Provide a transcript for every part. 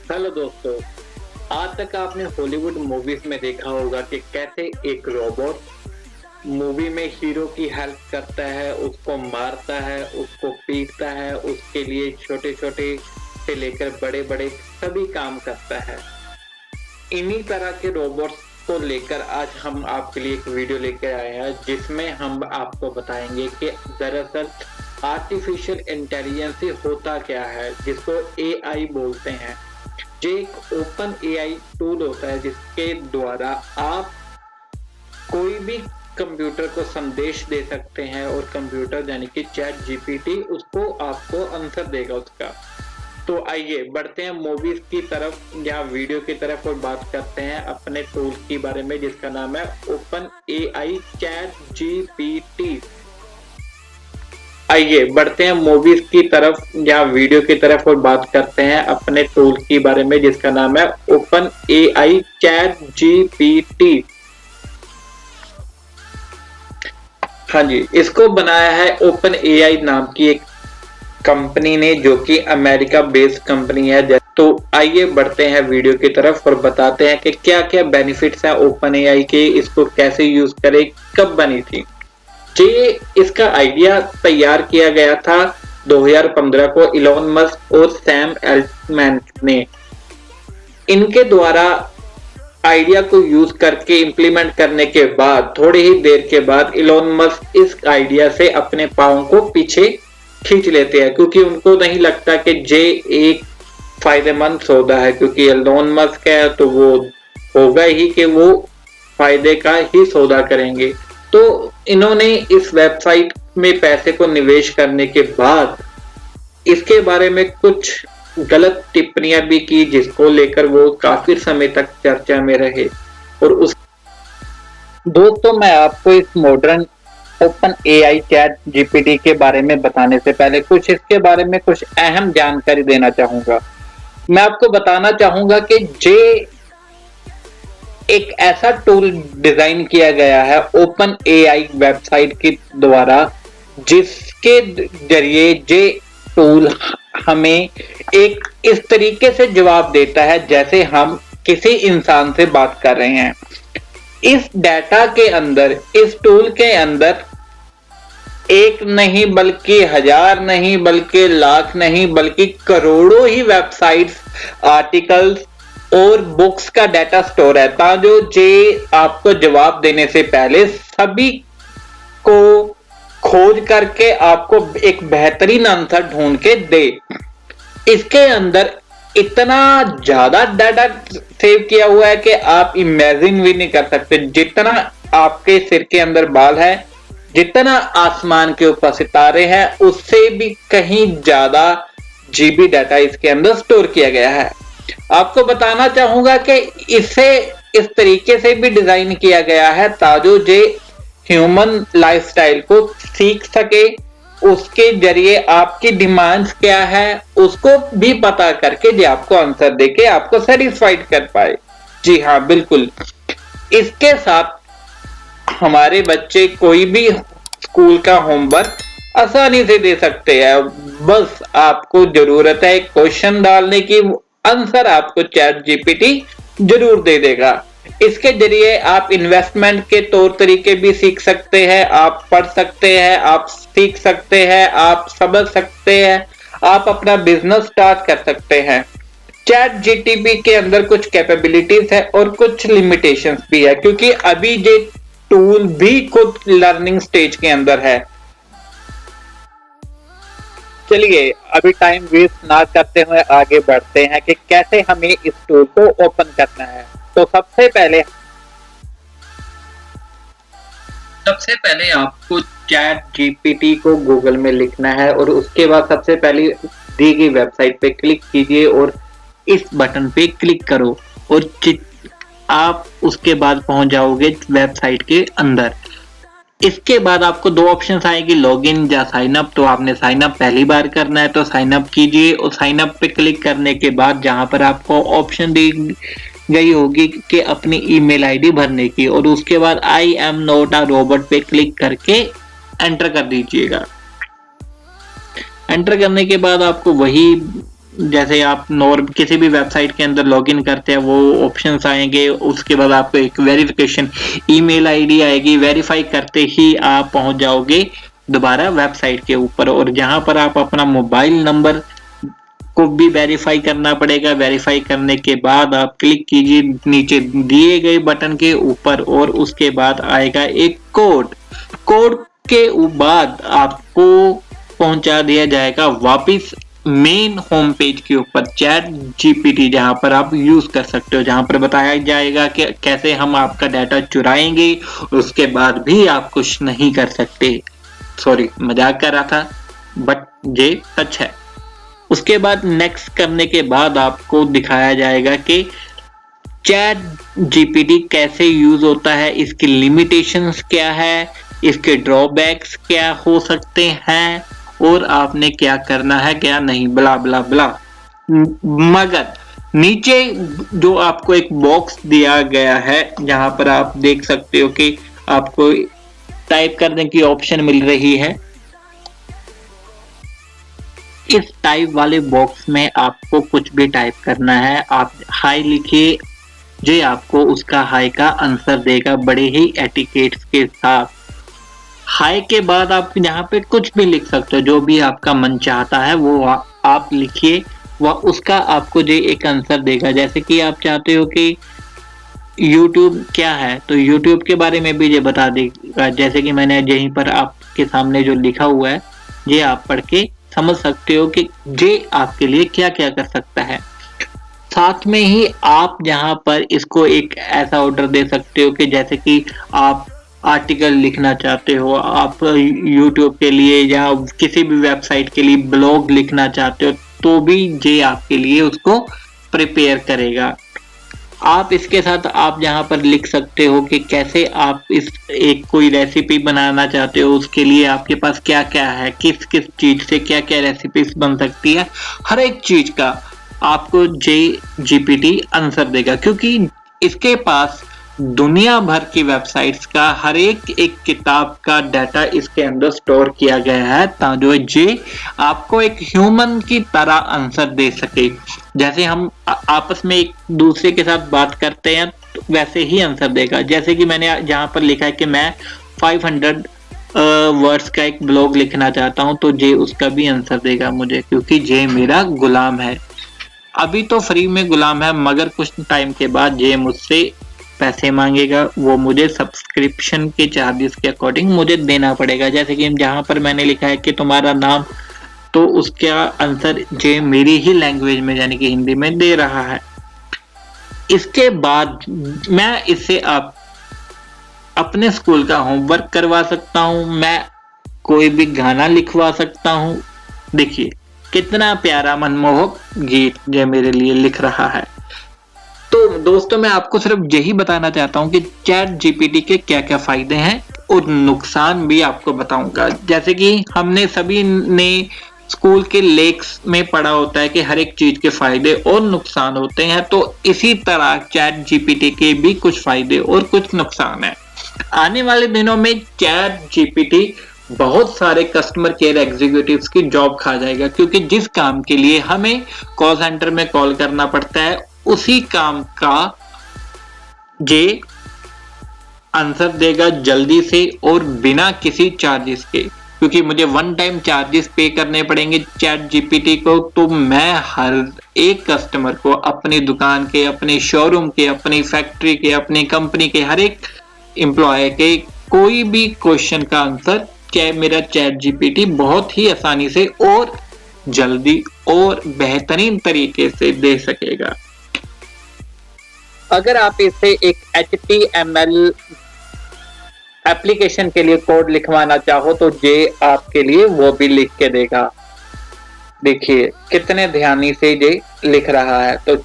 Hello दोस्तों, आज तक आपने हॉलीवुड मूवीज में देखा होगा कि कैसे एक रोबोट मूवी में हीरो की हेल्प करता है, उसको मारता है, उसको पीटता है, उसके लिए छोटे छोटे से लेकर बड़े बड़े सभी काम करता है। इन्हीं तरह के रोबोट्स को लेकर आज हम आपके लिए एक वीडियो लेकर आए हैं, जिसमें हम आपको बताएंगे कि दरअसल आर्टिफिशियल इंटेलिजेंस होता क्या है, जिसको एआई बोलते हैं। ये एक ओपन एआई टूल होता है जिसके द्वारा आप कोई भी कंप्यूटर को संदेश दे सकते हैं और कंप्यूटर यानी कि चैट जीपीटी उसको आपको आंसर देगा उसका। तो आइए बढ़ते हैं मूवीज की तरफ या वीडियो की तरफ और बात करते हैं अपने टूल के बारे में, जिसका नाम है ओपन एआई चैट जीपीटी। आइए बढ़ते हैं मूवीज की तरफ या वीडियो की तरफ और बात करते हैं अपने टूल के बारे में, जिसका नाम है ओपन एआई चैट जीपीटी। हाँ जी, इसको बनाया है ओपन एआई नाम की एक कंपनी ने, जो कि अमेरिका बेस्ड कंपनी है। तो आइए बढ़ते हैं वीडियो की तरफ और बताते हैं कि क्या क्या बेनिफिट्स हैं ओपन एआई के, इसको कैसे यूज करें, कब बनी थी। ये इसका आइडिया तैयार किया गया था 2015 को इलॉन मस्क और सैम एल्टमैन ने। इनके द्वारा आइडिया को यूज करके इम्प्लीमेंट करने के बाद थोड़ी ही देर के बाद इलॉन मस्क इस आइडिया से अपने पांव को पीछे खींच लेते हैं, क्योंकि उनको नहीं लगता कि ये एक फायदेमंद सौदा है। क्योंकि इलॉन मस्क है तो वो होगा ही कि वो फायदे का ही सौदा करेंगे। तो इन्होंने इस वेबसाइट में पैसे को निवेश करने के बाद इसके बारे में कुछ गलत टिप्पणियां भी की, जिसको लेकर वो काफी समय तक चर्चा में रहे। और उस दोस्तों, मैं आपको इस modern open AI chat GPT के बारे में बताने से पहले कुछ इसके बारे में कुछ अहम जानकारी देना चाहूंगा। मैं आपको बताना चाहूंगा कि जे एक ऐसा टूल डिजाइन किया गया है ओपन एआई वेबसाइट के द्वारा, जिसके जरिए ये टूल हमें एक इस तरीके से जवाब देता है जैसे हम किसी इंसान से बात कर रहे हैं। इस डाटा के अंदर, इस टूल के अंदर एक नहीं बल्कि हजार नहीं बल्कि लाख नहीं बल्कि करोड़ों ही वेबसाइट्स, आर्टिकल्स और बुक्स का डाटा स्टोर है, ताकि जे आपको जवाब देने से पहले सभी को खोज करके आपको एक बेहतरीन आंसर ढूंढ के दे। इसके अंदर इतना ज्यादा डाटा सेव किया हुआ है कि आप इमेजिन भी नहीं कर सकते। जितना आपके सिर के अंदर बाल है, जितना आसमान के ऊपर सितारे हैं, उससे भी कहीं ज्यादा जीबी डाटा इसके अंदर स्टोर किया गया है। आपको बताना चाहूंगा कि इसे इस तरीके से भी डिजाइन किया गया है ताकि जे ह्यूमन लाइफस्टाइल को सीख सके, उसके जरिए आपकी डिमांड्स क्या है उसको भी पता करके जे आपको आंसर देके आपको सेटिस्फाइड कर पाए। जी हाँ, बिल्कुल। इसके साथ हमारे बच्चे कोई भी स्कूल का होमवर्क आसानी से दे सकते हैं। बस आपको जरूरत है क्वेश्चन डालने की, आंसर आपको चैट जीपीटी जरूर दे देगा। इसके जरिए आप इन्वेस्टमेंट के तौर तरीके भी सीख सकते हैं, आप पढ़ सकते हैं, आप सीख सकते हैं, आप समझ सकते हैं, आप अपना बिजनेस स्टार्ट कर सकते हैं। चैट जीटीपी के अंदर कुछ कैपेबिलिटीज है और कुछ लिमिटेशंस भी है, क्योंकि अभी ये टूल भी खुद लर्निंग स्टेज के अंदर है। चलिए अभी टाइम वेस्ट ना करते हुए आगे बढ़ते हैं कि कैसे हमें इस टूल को ओपन करना है। तो सबसे पहले आपको चैट जीपीटी को गूगल में लिखना है और उसके बाद सबसे पहले दी गई वेबसाइट पे क्लिक कीजिए और इस बटन पे क्लिक करो और आप उसके बाद पहुंच जाओगे वेबसाइट के अंदर। इसके बाद आपको दो ऑप्शंस आएगी, लॉगिन या साइन अप। तो आपने साइन अप पहली बार करना है तो साइन अप कीजिए और साइन अप पे क्लिक करने के बाद जहां पर आपको ऑप्शन दी गई होगी कि अपनी ईमेल आईडी भरने की, और उसके बाद I am not a robot पे क्लिक करके एंटर कर दीजिएगा। एंटर करने के बाद आपको वही जैसे आप किसी भी वेबसाइट के अंदर लॉगिन करते हैं वो ऑप्शंस आएंगे, उसके बाद आपको एक वेरिफिकेशन ईमेल आईडी आएगी, वेरीफाई करते ही आप पहुंच जाओगे दोबारा वेबसाइट के ऊपर, और जहां पर आप अपना मोबाइल नंबर को भी वेरीफाई करना पड़ेगा। वेरीफाई करने के बाद आप क्लिक कीजिए नीचे दिए गए बटन के ऊपर और उसके बाद आएगा एक कोड के बाद आपको पहुंचा दिया जाएगा वापस मेन होम पेज के ऊपर, चैट जीपीटी, जहां पर आप यूज कर सकते हो, जहां पर बताया जाएगा कि कैसे हम आपका डाटा चुराएंगे, उसके बाद भी आप कुछ नहीं कर सकते। सॉरी, मजाक कर रहा था, बट ये सच है। उसके बाद नेक्स्ट करने के बाद आपको दिखाया जाएगा कि चैट जीपीटी कैसे यूज होता है, इसकी लिमिटेशंस क्या है, इसके ड्रॉबैक्स क्या हो सकते हैं, और आपने क्या करना है क्या नहीं, ब्ला ब्ला ब्ला। मगर नीचे जो आपको एक बॉक्स दिया गया है जहां पर आप देख सकते हो कि आपको टाइप करने की ऑप्शन मिल रही है, इस टाइप वाले बॉक्स में आपको कुछ भी टाइप करना है। आप हाई लिखिए, जो आपको उसका हाई का आंसर देगा बड़े ही एटिकेट्स के साथ। हाई के बाद आप यहाँ पे कुछ भी लिख सकते हो, जो भी आपका मन चाहता है वो आप लिखिए, वह उसका आपको जो एक आंसर देगा। जैसे कि आप चाहते हो कि YouTube क्या है, तो YouTube के बारे में भी ये बता देगा। जैसे कि मैंने यहीं पर आपके सामने जो लिखा हुआ है, ये आप पढ़ के समझ सकते हो कि ये आपके लिए क्या क्या कर सकता है। साथ में ही आप यहाँ पर इसको एक ऐसा ऑर्डर दे सकते हो कि जैसे कि आप आर्टिकल लिखना चाहते हो, आप YouTube के लिए या किसी भी वेबसाइट के लिए ब्लॉग लिखना चाहते हो, तो भी ये आपके लिए उसको प्रिपेयर करेगा। आप इसके साथ आप यहाँ पर लिख सकते हो कि कैसे आप इस एक कोई रेसिपी बनाना चाहते हो, उसके लिए आपके पास क्या क्या है, किस किस चीज से क्या क्या रेसिपीज बन सकती है, हर एक चीज का आपको जीपीटी आंसर देगा, क्योंकि इसके पास दुनिया भर की वेबसाइट्स का हर एक किताब का डाटा इसके अंदर स्टोर किया गया है, ताकि जे आपको एक ह्यूमन की तरह आंसर दे सके। जैसे हम आपस में एक दूसरे के साथ बात करते हैं तो वैसे ही आंसर देगा। जैसे कि मैंने यहाँ पर लिखा है कि मैं 500 वर्ड्स का एक ब्लॉग लिखना चाहता हूँ, तो जे उसका भी आंसर देगा मुझे, क्योंकि जे मेरा गुलाम है। अभी तो फ्री में गुलाम है, मगर कुछ टाइम के बाद जे मुझसे पैसे मांगेगा, वो मुझे सब्सक्रिप्शन के चार्जेस के अकॉर्डिंग मुझे देना पड़ेगा। जैसे कि जहां पर मैंने लिखा है कि तुम्हारा नाम, तो उसका आंसर जे मेरी ही लैंग्वेज में यानी कि हिंदी में दे रहा है। इसके बाद मैं इससे आप अपने स्कूल का होमवर्क करवा सकता हूं, मैं कोई भी गाना लिखवा सकता हूं। देखिए कितना प्यारा मनमोहक गीत ये मेरे लिए लिख रहा है। तो दोस्तों, मैं आपको सिर्फ यही बताना चाहता हूं कि चैट जीपीटी के क्या क्या फायदे हैं और नुकसान भी आपको बताऊंगा। जैसे कि हमने सभी ने स्कूल के लेक्स में पढ़ा होता है कि हर एक चीज के फायदे और नुकसान होते हैं, तो इसी तरह चैट जीपीटी के भी कुछ फायदे और कुछ नुकसान है। आने वाले दिनों में चैट जीपीटी बहुत सारे कस्टमर केयर एग्जीक्यूटिव्स की जॉब खा जाएगा, क्योंकि जिस काम के लिए हमें कॉल सेंटर में कॉल करना पड़ता है, उसी काम का ये आंसर देगा जल्दी से और बिना किसी चार्जेस के। क्योंकि मुझे वन टाइम चार्जेस पे करने पड़ेंगे चैट जीपीटी को, तो मैं हर एक कस्टमर को अपनी दुकान के, अपने शोरूम के, अपनी फैक्ट्री के, अपनी कंपनी के हर एक एम्प्लॉय के कोई भी क्वेश्चन का आंसर मेरा चैट जीपीटी बहुत ही आसानी से और जल्दी और बेहतरीन तरीके से दे सकेगा। अगर आप इसे एक HTML एप्लीकेशन के लिए कोड लिखवाना चाहो तो ये आपके लिए वो भी लिख के देगा। देखिए कितने ध्यानी से ये लिख रहा है। तो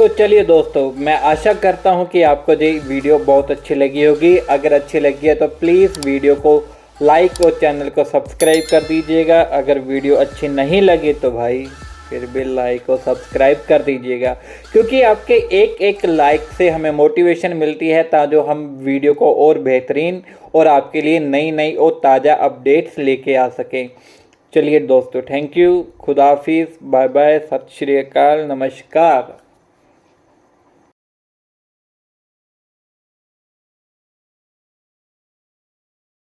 चलिए दोस्तों, मैं आशा करता हूं कि आपको ये वीडियो बहुत अच्छी लगी होगी। अगर अच्छी लगी है तो प्लीज़ वीडियो को लाइक और चैनल को सब्सक्राइब कर दीजिएगा। अगर वीडियो अच्छी नहीं लगी तो भाई फिर भी लाइक और सब्सक्राइब कर दीजिएगा, क्योंकि आपके एक लाइक से हमें मोटिवेशन मिलती है ताकि हम वीडियो को और बेहतरीन और आपके लिए नई और ताज़ा अपडेट्स लेके आ सकें। चलिए दोस्तों, थैंक यू, खुदा हाफिज, बाय बाय, सत श्री अकाल, नमस्कार।